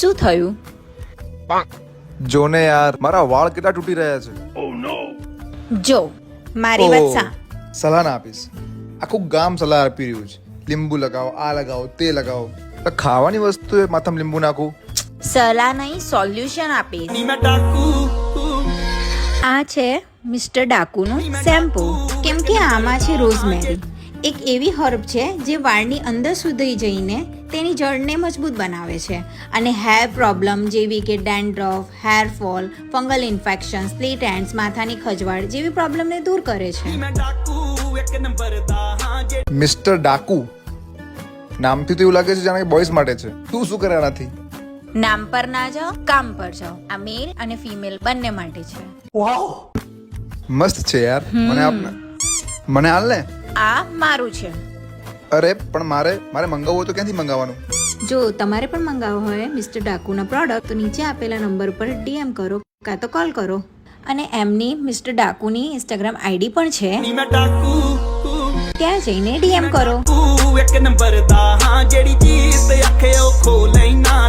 શું થયું? જોને યાર, મારા વાળ કેટલા તૂટી રહ્યા છે. જો મારી વાત ઓહ, સલાહ ના આપીશ. આખું ગામ સલાહ આપી રહ્યું છે, લીંબુ લગાવો, આ લગાવો, તે લગાવો. તો ખાવાની વસ્તુ એ માથામાં લીંબુ નાખું. સલાહ નહીં, સોલ્યુશન આપીશ. આ છે મિસ્ટર ડાકુનું શેમ્પુ. કેમ કે આમાં છે રોઝમેરી, એક એવી હર્બ છે જે વાળની અંદર સુધી જઈને તેની જળને મજબૂત બનાવે છે અને હેર પ્રોબ્લેમ જેવી કે dandruff, hair fall, fungal infection, split ends, માથાની ખજવાળ જેવી પ્રોબ્લેમને દૂર કરે છે. મિસ્ટર ડાકુ નામથી તો એવું લાગે છે જાણે કે બોયઝ માટે છે. તું શું કરે આનાથી? નામ પર ના જાઓ, કામ પર જાઓ. આ મેલ અને ફિમેલ બંને માટે છે. મસ્ત છે યાર. મને હાલ ને. આ મારું છે. અરે પણ મારે મંગાવવું હોય તો ક્યાંથી મંગાવવાનું? જો તમારે પણ મંગાવવો હોય મિસ્ટર ડાકુના પ્રોડક્ટ તો નીચે આપેલા નંબર પર DM કરો કાં તો કોલ કરો. અને એમની મિસ્ટર ડાકુની ઇન્સ્ટાગ્રામ આઈડી પણ છે, ત્યાં જઈને DM કરો. એક નંબર ਦਾ ਹਾਂ ਜਿਹੜੀ ਚੀਜ਼ ਤੇ ਆਖੇ ਉਹ ਖੋ ਲੈਣਾ.